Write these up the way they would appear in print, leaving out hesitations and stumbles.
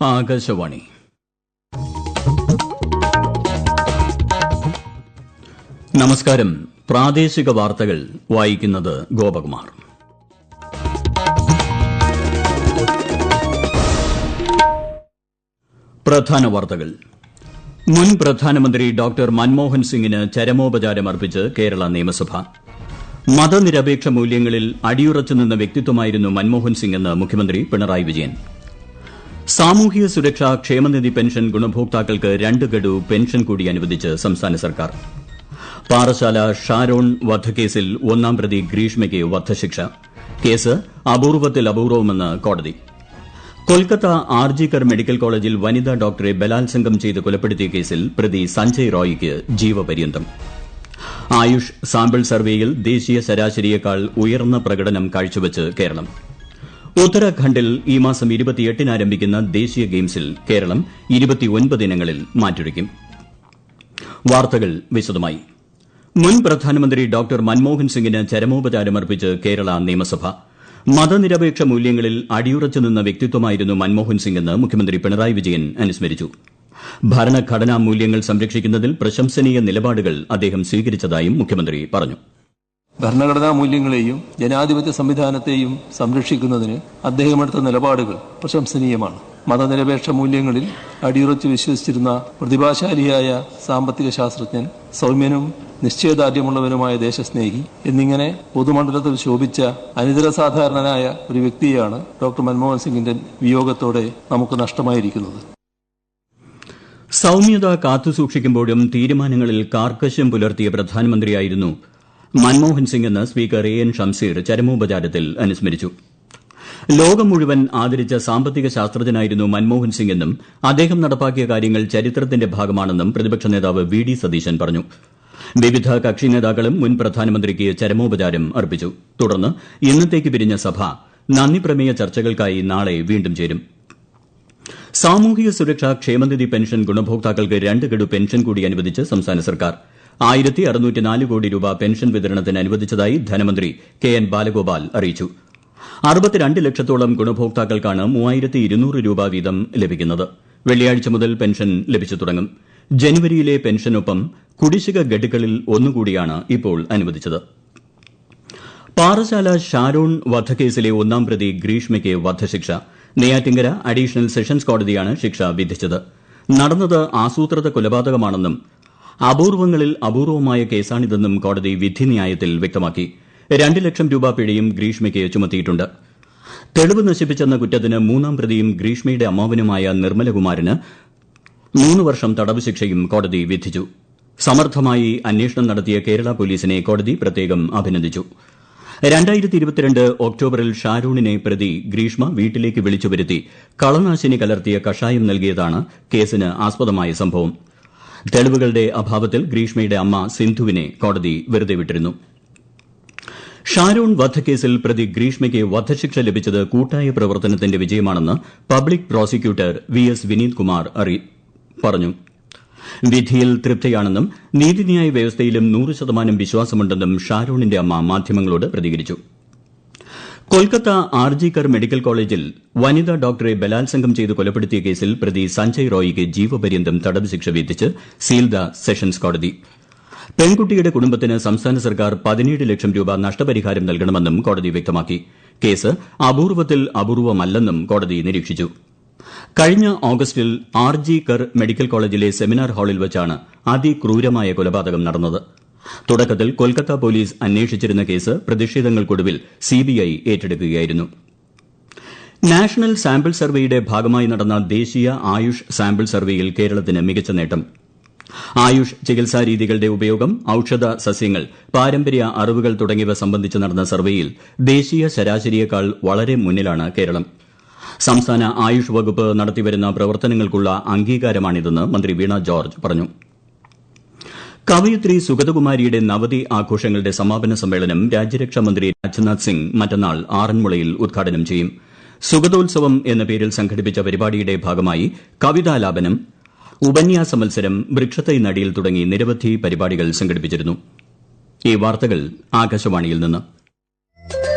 ആകാശവാണി. നമസ്കാരം. പ്രാദേശിക വാർത്തകൾ വായിക്കുന്നത് ഗോപകുമാർ. പ്രധാന വാർത്തകൾ. മുൻ പ്രധാനമന്ത്രി ഡോക്ടർ മൻമോഹൻ സിംഗിന് ചരമോപചാരമർപ്പിച്ച് കേരള നിയമസഭ. മതനിരപേക്ഷ മൂല്യങ്ങളിൽ അടിയുറച്ചു നിന്ന വ്യക്തിത്വമായിരുന്നു മൻമോഹൻ സിംഗ് എന്ന് മുഖ്യമന്ത്രി പിണറായി വിജയൻ. സാമൂഹിക സുരക്ഷാ ക്ഷേമനിധി പെൻഷൻ ഗുണഭോക്താക്കൾക്ക് 2 ഗഡു പെൻഷൻ കൂടി അനുവദിച്ച് സംസ്ഥാന സർക്കാർ. പാറശാല ഷാരോൺ വധക്കേസിൽ 1-ാം പ്രതി ഗ്രീഷ്മയ്ക്ക് വധശിക്ഷ. കേസ് അപൂർവത്തിൽ അപൂർവമെന്ന് കോടതി. കൊൽക്കത്ത ആർജിക്കർ മെഡിക്കൽ കോളേജിൽ വനിതാ ഡോക്ടറെ ബലാത്സംഗം ചെയ്ത് കൊലപ്പെടുത്തിയ കേസിൽ പ്രതി സഞ്ജയ് റോയിക്ക് ജീവപര്യന്തം. ആയുഷ് സാമ്പിൾ സർവേയിൽ ദേശീയ ശരാശരിയേക്കാൾ ഉയർന്ന പ്രകടനം കാഴ്ചവച്ച് കേരളം. ഉത്തരാഖണ്ഡിൽ ഈ മാസം 28-ന് ആരംഭിക്കുന്ന ദേശീയ ഗെയിംസിൽ കേരളം 29 ഇനങ്ങളിൽ മാറ്റുരയ്ക്കും. വാർത്തകൾ വിശദമായി. മുൻ പ്രധാനമന്ത്രി ഡോക്ടർ മൻമോഹൻ സിംഗിന് ചരമോപചാരമർപ്പിച്ച് കേരള നിയമസഭ. മതനിരപേക്ഷ മൂല്യങ്ങളിൽ അടിയുറച്ചു നിന്ന വ്യക്തിത്വമായിരുന്നു മൻമോഹൻ സിംഗ് എന്ന് മുഖ്യമന്ത്രി പിണറായി വിജയൻ അനുസ്മരിച്ചു. ഭരണഘടനാ മൂല്യങ്ങൾ സംരക്ഷിക്കുന്നതിൽ പ്രശംസനീയ നിലപാടുകൾ അദ്ദേഹം സ്വീകരിച്ചതായും മുഖ്യമന്ത്രി പറഞ്ഞു. ഭരണഘടനാ മൂല്യങ്ങളെയും ജനാധിപത്യ സംവിധാനത്തെയും സംരക്ഷിക്കുന്നതിന് അദ്ദേഹമെടുത്ത നിലപാടുകൾ പ്രശംസനീയമാണ്. മതനിരപേക്ഷ മൂല്യങ്ങളിൽ അടിയുറച്ചു വിശ്വസിച്ചിരുന്ന പ്രതിഭാശാലിയായ സാമ്പത്തിക ശാസ്ത്രജ്ഞൻ, സൗമ്യനും നിശ്ചയദാർഢ്യമുള്ളവനുമായ ദേശസ്നേഹി എന്നിങ്ങനെ പൊതുമണ്ഡലത്തിൽ ശോഭിച്ച അനിതരസാധാരണനായ ഒരു വ്യക്തിയാണ് ഡോക്ടർ മൻമോഹൻ സിംഗിന്റെ വിയോഗത്തോടെ നമുക്ക് നഷ്ടമായിരിക്കുന്നത്. സൌമ്യത കാത്തുസൂക്ഷിക്കുമ്പോഴും തീരുമാനങ്ങളിൽ കാർക്കശ്യം പുലർത്തിയ പ്രധാനമന്ത്രിയായിരുന്നു മൻമോഹൻ സിംഗ് എന്ന് സ്പീക്കർ എൻ ഷംസീർ ചരമോപചാരത്തിൽ അനുസ്മരിച്ചു. ലോകം മുഴുവൻ ആദരിച്ച സാമ്പത്തിക ശാസ്ത്രജ്ഞനായിരുന്നു മൻമോഹൻ സിംഗ് എന്നും അദ്ദേഹം നടപ്പാക്കിയ കാര്യങ്ങൾ ചരിത്രത്തിന്റെ ഭാഗമാണെന്നും പ്രതിപക്ഷ നേതാവ് വി ഡി സതീശൻ പറഞ്ഞു. വിവിധ കക്ഷി നേതാക്കളും മുൻ പ്രധാനമന്ത്രിക്ക് ചരമോപചാരം അർപ്പിച്ചു. തുടർന്ന് ഇന്നത്തേക്ക് പിരിഞ്ഞ സഭ നന്ദിപ്രമേയ ചർച്ചകൾക്കായി നാളെ വീണ്ടും ചേരും. സാമൂഹിക സുരക്ഷാ ക്ഷേമനിധി പെൻഷൻ ഗുണഭോക്താക്കൾക്ക് 2 ഗഡു പെൻഷൻ കൂടി അനുവദിച്ച് സംസ്ഥാന സർക്കാർ. 1604 കോടി രൂപ പെൻഷൻ വിതരണത്തിന് അനുവദിച്ചതായി ധനമന്ത്രി കെ എൻ ബാലഗോപാൽ അറിയിച്ചു. 62 ലക്ഷത്തോളം ഗുണഭോക്താക്കൾക്കാണ് 3200 രൂപ വീതം ലഭിക്കുന്നത്. വെള്ളിയാഴ്ച മുതൽ പെൻഷൻ ലഭിച്ചു തുടങ്ങും. ജനുവരിയിലെ പെൻഷനൊപ്പം കുടിശ്ശിക ഗഡുക്കളിൽ ഒന്നുകൂടിയാണ് ഇപ്പോൾ അനുവദിച്ചത്. പാറശാല ഷാരോൺ വധക്കേസിലെ 1-ാം പ്രതി ഗ്രീഷ്മയ്ക്ക് വധശിക്ഷ. നെയ്യാറ്റിങ്കര അഡീഷണൽ സെഷൻസ് കോടതിയാണ് ശിക്ഷ വിധിച്ചത്. നടന്നത് ആസൂത്രിത കൊലപാതകമാണെന്നും അപൂർവങ്ങളിൽ അപൂർവമായ കേസാണിതെന്നും കോടതി വിധിന്യായത്തിൽ വ്യക്തമാക്കി. 2 ലക്ഷം രൂപ പിഴയും ഗ്രീഷ്മയ്ക്ക് ചുമത്തിയിട്ടുണ്ട്. തെളിവ് നശിപ്പിച്ചെന്ന കുറ്റത്തിന് 3-ാം പ്രതിയും ഗ്രീഷ്മയുടെ അമ്മാവനുമായ നിർമ്മലകുമാരന് 3 വർഷം തടവ് ശിക്ഷയും കോടതി വിധിച്ചു. സമർത്ഥമായി അന്വേഷണം നടത്തിയ കേരള പോലീസിനെ കോടതി പ്രത്യേകം അഭിനന്ദിച്ചു. 2022 ഒക്ടോബറിൽ ഷാരൂണിനെ പ്രതി ഗ്രീഷ്മ വീട്ടിലേക്ക് വിളിച്ചുവരുത്തി കളനാശിനി കലർത്തിയ കഷായം നൽകിയതാണ് കേസിന് ആസ്പദമായ സംഭവം. തെളിവുകളുടെ അഭാവത്തിൽ ഗ്രീഷ്മയുടെ അമ്മ സിന്ധുവിനെ കോടതി വെറുതെ വിട്ടിരുന്നു. ഷാരോൺ വധക്കേസിൽ പ്രതി ഗ്രീഷ്മയ്ക്ക് വധശിക്ഷ ലഭിച്ചത് കൂട്ടായ പ്രവർത്തനത്തിന്റെ വിജയമാണെന്ന് public prosecutor V S Vineeth Kumar പറഞ്ഞു. വിധിയിൽ തൃപ്തിയാണെന്നും നീതിന്യായ വ്യവസ്ഥയിലും 100% വിശ്വാസമുണ്ടെന്നും ഷാരോണിന്റെ അമ്മ മാധ്യമങ്ങളോട് പ്രതികരിച്ചു. കൊൽക്കത്ത ആർജിക്കർ മെഡിക്കൽ കോളേജിൽ വനിതാ ഡോക്ടറെ ബലാത്സംഗം ചെയ്ത് കൊലപ്പെടുത്തിയ കേസിൽ പ്രതി സഞ്ജയ് റോയിക്ക് ജീവപര്യന്തം തടവ് ശിക്ഷ വിധിച്ച് സീൽദ സെഷൻസ് കോടതി. പെൺകുട്ടിയുടെ കുടുംബത്തിന് സംസ്ഥാന സർക്കാർ 17 ലക്ഷം രൂപ നഷ്ടപരിഹാരം നൽകണമെന്നും കോടതി വ്യക്തമാക്കി. കേസ് അപൂർവത്തിൽ അപൂർവമല്ലെന്നും കോടതി നിരീക്ഷിച്ചു. കഴിഞ്ഞ ഓഗസ്റ്റിൽ ആർജിക്കർ മെഡിക്കൽ കോളേജിലെ സെമിനാർ ഹാളിൽ വച്ചാണ് അതിക്രൂരമായ കൊലപാതകം നടന്നത്. തുടക്കത്തിൽ കൊൽക്കത്ത പോലീസ് അന്വേഷിച്ചിരുന്ന കേസ് പ്രതിഷേധങ്ങൾക്കൊടുവിൽ സിബിഐ ഏറ്റെടുക്കുകയായിരുന്നു. നാഷണൽ സാമ്പിൾ സർവേയുടെ ഭാഗമായി നടന്ന ദേശീയ ആയുഷ് സാമ്പിൾ സർവേയിൽ കേരളത്തിന് മികച്ച നേട്ടം. ആയുഷ് ചികിത്സാ രീതികളുടെ ഉപയോഗം, ഔഷധ സസ്യങ്ങൾ, പാരമ്പര്യ അറിവുകൾ തുടങ്ങിയവ സംബന്ധിച്ച് നടന്ന സർവേയിൽ ദേശീയ ശരാശരിയേക്കാൾ വളരെ മുന്നിലാണ് കേരളം. സംസ്ഥാന ആയുഷ് വകുപ്പ് നടത്തിവരുന്ന പ്രവർത്തനങ്ങൾക്കുള്ള അംഗീകാരമാണിതെന്ന് മന്ത്രി വീണ ജോർജ് പറഞ്ഞു. കവയിത്രി സുഗതകുമാരിയുടെ നവതി ആഘോഷങ്ങളുടെ സമാപന സമ്മേളനം രാജ്യരക്ഷാമന്ത്രി രാജ്നാഥ് സിംഗ് മറ്റന്നാൾ ആറന്മുളയിൽ ഉദ്ഘാടനം ചെയ്യും. സുഗതോത്സവം എന്ന പേരിൽ സംഘടിപ്പിച്ച പരിപാടിയുടെ ഭാഗമായി കവിതാലാപനം, ഉപന്യാസ മത്സരം, വൃക്ഷത്തൈ നടീൽ തുടങ്ങി നിരവധി പരിപാടികൾ സംഘടിപ്പിച്ചിരുന്നു. ഈ വാർത്തകൾ ആകാശവാണിയിൽ നിന്ന്.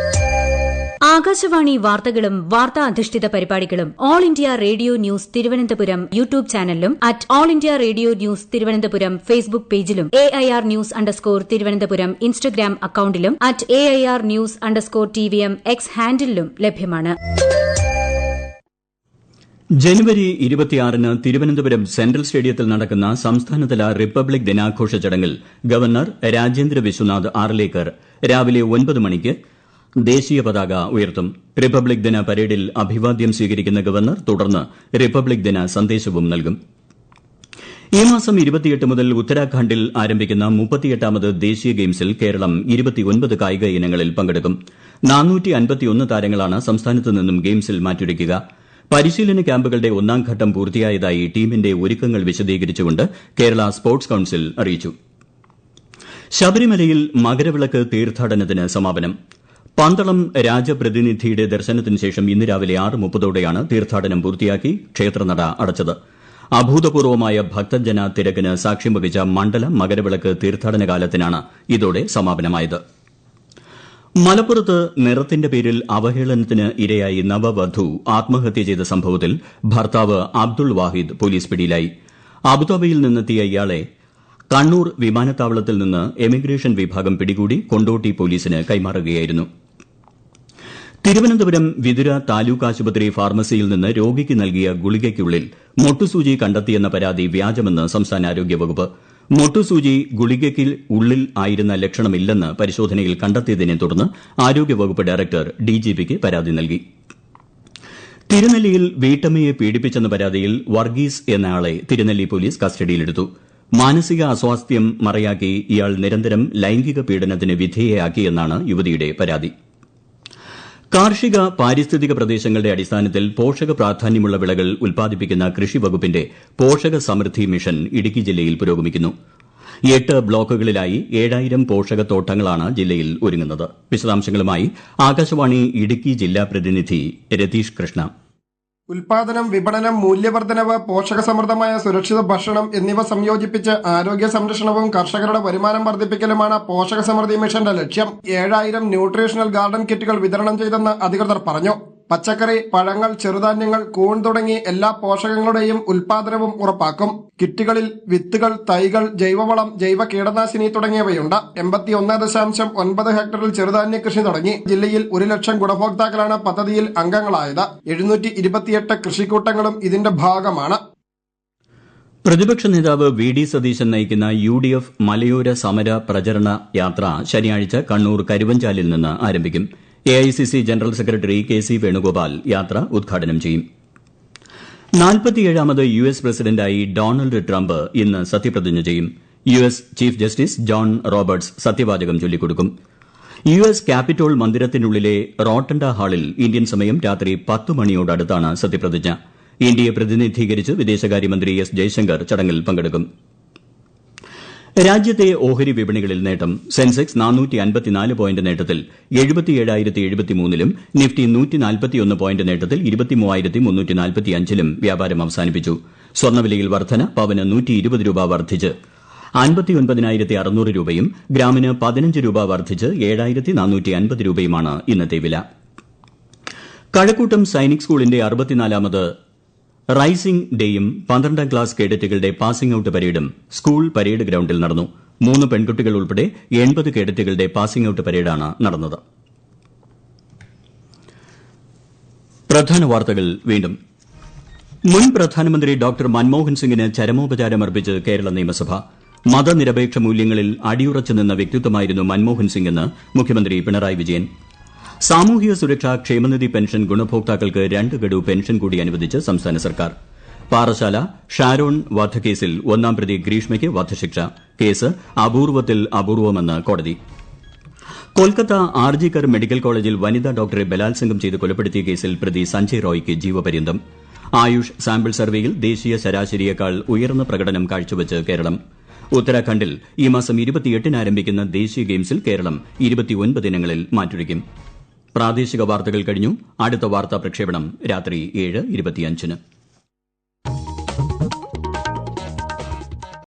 ആകാശവാണി വാർത്തകളും വാർത്താ അധിഷ്ഠിത പരിപാടികളും all India radio news Thiruvananthapuram YouTube ചാനലിലും at all India radio news Thiruvananthapuram Facebook പേജിലും AIR ന്യൂസ് _ ഇൻസ്റ്റഗ്രാം അക്കൌണ്ടിലും at AIR news _ TVM X ഹാൻഡിലും ലഭ്യമാണ്. ജനുവരി 26-ന് തിരുവനന്തപുരം സെൻട്രൽ സ്റ്റേഡിയത്തിൽ നടക്കുന്ന സംസ്ഥാനതല റിപ്പബ്ലിക് ദിനാഘോഷ ചടങ്ങിൽ ഗവർണർ രാജേന്ദ്ര വിശ്വനാഥ് ആർലേക്കർ രാവിലെ 9 മണിക്ക് ദേശീയ പതാക ഉയർത്തും. റിപ്പബ്ലിക് ദിന പരേഡിൽ അഭിവാദ്യം സ്വീകരിക്കുന്ന ഗവർണർ തുടർന്ന് റിപ്പബ്ലിക് ദിന സന്ദേശവും നൽകും. ഈ മാസം 28 മുതൽ ഉത്തരാഖണ്ഡിൽ ആരംഭിക്കുന്ന 38ാമത് ദേശീയ ഗെയിംസിൽ കേരളം 29 കായിക ഇനങ്ങളിൽ പങ്കെടുക്കും. 451 താരങ്ങളാണ് സംസ്ഥാനത്ത് നിന്നും ഗെയിംസിൽ മാറ്റുരയ്ക്കുക. പരിശീലന ക്യാമ്പുകളുടെ 1ാം ഘട്ടം പൂർത്തിയായതായി ടീമിന്റെ ഒരുക്കങ്ങൾ വിശദീകരിച്ചുകൊണ്ട് കേരള സ്പോർട്സ് കൌൺസിൽ അറിയിച്ചു. ശബരിമലയിൽ മകരവിളക്ക് തീർത്ഥാടനത്തിന് സമാപനം. പന്തളം രാജപ്രതിനിധിയുടെ ദർശനത്തിന് ശേഷം ഇന്ന് രാവിലെ 6:30ഓടെയാണ് തീർത്ഥാടനം പൂർത്തിയാക്കി ക്ഷേത്രനട അടച്ചത്. അഭൂതപൂർവമായ ഭക്തജന തിരക്കിന് സാക്ഷ്യം വഹിച്ച മണ്ഡല മകരവിളക്ക് തീർത്ഥാടന കാലത്തിനാണ് ഇതോടെ സമാപനമായത്. മലപ്പുറത്ത് നിറത്തിന്റെ പേരിൽ അവഹേളനത്തിന് ഇരയായി നവവധു ആത്മഹത്യ ചെയ്ത സംഭവത്തിൽ ഭർത്താവ് അബ്ദുൾ വാഹിദ് പോലീസ് പിടിയിലായി. അബുദാബിയിൽ നിന്നെത്തിയ ഇയാളെ കണ്ണൂർ വിമാനത്താവളത്തിൽ നിന്ന് എമിഗ്രേഷൻ വിഭാഗം പിടികൂടി കൊണ്ടോട്ടി പോലീസിന് കൈമാറുകയായിരുന്നു. തിരുവനന്തപുരം വിതുര താലൂക്ക് ആശുപത്രി ഫാർമസിയിൽ നിന്ന് രോഗിക്ക് നൽകിയ ഗുളികയ്ക്കുള്ളിൽ മൊട്ടുസൂചി കണ്ടെത്തിയെന്ന പരാതി വ്യാജമെന്ന് സംസ്ഥാന ആരോഗ്യവകുപ്പ്. മൊട്ടുസൂചി ഗുളികയ്ക്ക് ഉള്ളിൽ ആയിരുന്ന ലക്ഷണമില്ലെന്ന് പരിശോധനയിൽ കണ്ടെത്തിയതിനെ തുടർന്ന് ആരോഗ്യവകുപ്പ് ഡയറക്ടർ DGPക്ക് പരാതി നൽകി. തിരുനെല്ലിയിൽ വീട്ടമ്മയെ പീഡിപ്പിച്ചെന്ന പരാതിയിൽ വർഗീസ് എന്നയാളെ തിരുനെല്ലി പോലീസ് കസ്റ്റഡിയിലെടുത്തു. മാനസിക അസ്വാസ്ഥ്യം മറയാക്കി ഇയാൾ നിരന്തരം ലൈംഗിക പീഡനത്തിന് വിധേയയാക്കിയെന്നാണ് യുവതിയുടെ പരാതി. കാർഷിക പാരിസ്ഥിതിക പ്രദേശങ്ങളുടെ അടിസ്ഥാനത്തിൽ പോഷക പ്രാധാന്യമുള്ള വിളകൾ ഉൽപ്പാദിപ്പിക്കുന്ന കൃഷി വകുപ്പിന്റെ പോഷക സമൃദ്ധി മിഷൻ ഇടുക്കി ജില്ലയിൽ പുരോഗമിക്കുന്നു. 8 ബ്ലോക്കുകളിലായി 7000 പോഷകത്തോട്ടങ്ങളാണ് ജില്ലയിൽ ഒരുങ്ങുന്നത്. വിശദാംശങ്ങളുമായി ആകാശവാണി ഇടുക്കി ജില്ലാ പ്രതിനിധി രതീഷ് കൃഷ്ണ. ഉൽപാദനം, വിപണനം, മൂല്യവർദ്ധനവ്, പോഷകസമൃദ്ധമായ സുരക്ഷിത ഭക്ഷണം എന്നിവ സംയോജിപ്പിച്ച് ആരോഗ്യ സംരക്ഷണവും കർഷകരുടെ വരുമാനം വർദ്ധിപ്പിക്കലുമാണ് പോഷക സമൃദ്ധി മിഷന്റെ ലക്ഷ്യം. 7000 ന്യൂട്രീഷണൽ ഗാർഡൻ കിറ്റുകൾ വിതരണം ചെയ്തെന്ന് അധികൃതർ പറഞ്ഞു. പച്ചക്കറി, പഴങ്ങൾ, ചെറുധാന്യങ്ങൾ, കൂൺ തുടങ്ങി എല്ലാ പോഷകങ്ങളുടെയും ഉൽപാദനവും ഉറപ്പാക്കും. കിറ്റുകളിൽ വിത്തുകൾ, തൈകൾ, ജൈവവളം, ജൈവ കീടനാശിനി തുടങ്ങിയവയുണ്ട്. 81.9 ഹെക്ടറിൽ ചെറുധാന്യ കൃഷി തുടങ്ങി. ജില്ലയിൽ 1 ലക്ഷം ഗുണഭോക്താക്കളാണ് പദ്ധതിയിൽ അംഗങ്ങളായത്. 728 കൃഷിക്കൂട്ടങ്ങളും ഇതിന്റെ ഭാഗമാണ്. പ്രതിപക്ഷ നേതാവ് VD സതീശൻ നയിക്കുന്ന UDF മലയോര സമര പ്രചരണ യാത്ര ശനിയാഴ്ച കണ്ണൂർ കരുവഞ്ചാലിൽ നിന്ന് ആരംഭിക്കും. AICC general secretary KC Venugopal യാത്ര ഉദ്ഘാടനം ചെയ്യും. 47ാമത് US പ്രസിഡന്റായി ഡൊണാൾഡ് ട്രംപ് ഇന്ന് സത്യപ്രതിജ്ഞ ചെയ്യും. US chief justice John Roberts സത്യവാചകം ചൊല്ലിക്കൊടുക്കും. US ക്യാപിറ്റോൾ മന്ദിരത്തിനുള്ളിലെ റോട്ടണ്ട ഹാളിൽ ഇന്ത്യൻ സമയം രാത്രി 10 മണിയോടടുത്താണ് സത്യപ്രതിജ്ഞ. ഇന്ത്യയെ പ്രതിനിധീകരിച്ച് വിദേശകാര്യമന്ത്രി S ജയശങ്കർ ചടങ്ങിൽ പങ്കെടുക്കും. രാജ്യത്തെ ഓഹരി വിപണികളിൽ നേട്ടം. സെൻസെക്സ് 454 പോയിന്റ് നേട്ടത്തിൽ 77,073-ലും നിഫ്റ്റി 141 പോയിന്റ് നേട്ടത്തിൽ 23,345-ലും വ്യാപാരം അവസാനിപ്പിച്ചു. സ്വർണ്ണവിലയിൽ വർധന. പവന് 120 രൂപ വർദ്ധിച്ച് 59,600 രൂപയും ഗ്രാമിന് 15 രൂപ വർദ്ധിച്ച് 7,450 രൂപയുമാണ് ഇന്നത്തെ വില. കഴക്കൂട്ടം സൈനിക് സ്കൂളിന്റെ 64ാമത് റൈസിംഗ് ഡേയും 12ാം ക്ലാസ് കേഡറ്റുകളുടെ പാസിംഗ് ഔട്ട് പരേഡും സ്കൂൾ പരേഡ് ഗ്രൌണ്ടിൽ നടന്നു. 3 പെൺകുട്ടികൾ ഉൾപ്പെടെ 80 കേഡറ്റുകളുടെ പാസിംഗ് ഔട്ട് പരേഡാണ് നടന്നത്. പ്രധാന വാർത്തകൾ വീണ്ടും. മുൻ പ്രധാനമന്ത്രി ഡോക്ടർ മൻമോഹൻ സിംഗിന് ചരമോപചാരമർപ്പിച്ച് കേരള നിയമസഭ. മതനിരപേക്ഷ മൂല്യങ്ങളിൽ അടിയുറച്ചു നിന്ന വ്യക്തിത്വമായിരുന്നു മൻമോഹൻ സിംഗെന്ന് മുഖ്യമന്ത്രി പിണറായി വിജയൻ. സാമൂഹിക സുരക്ഷാ ക്ഷേമനിധി പെൻഷൻ ഗുണഭോക്താക്കൾക്ക് 2 ഗഡു പെൻഷൻ കൂടി അനുവദിച്ച് സംസ്ഥാന സർക്കാർ. പാറശാല ഷാരോൺ വധക്കേസിൽ 1-ാം പ്രതി ഗ്രീഷ്മയ്ക്ക് വധശിക്ഷ. കേസ് അപൂർവത്തിൽ അപൂർവമെന്ന് കോടതി. കൊൽക്കത്ത ആർജിക്കർ മെഡിക്കൽ കോളേജിൽ വനിതാ ഡോക്ടറെ ബലാത്സംഗം ചെയ്ത് കൊലപ്പെടുത്തിയ കേസിൽ പ്രതി സഞ്ജയ് റോയ്ക്ക് ജീവപര്യന്തം. ആയുഷ് സാമ്പിൾ സർവേയിൽ ദേശീയ ശരാശരിയേക്കാൾ ഉയർന്ന പ്രകടനം കാഴ്ചവെച്ച് കേരളം. ഉത്തരാഖണ്ഡിൽ ഈ മാസം 28-ന് ആരംഭിക്കുന്ന ദേശീയ ഗെയിംസിൽ കേരളം 29 ഇനങ്ങളിൽ മാറ്റുരയ്ക്കും. പ്രാദേശിക വാർത്തകൾ കഴിഞ്ഞു. അടുത്ത വാർത്താ പ്രക്ഷേപണം രാത്രി 7:25-ന്.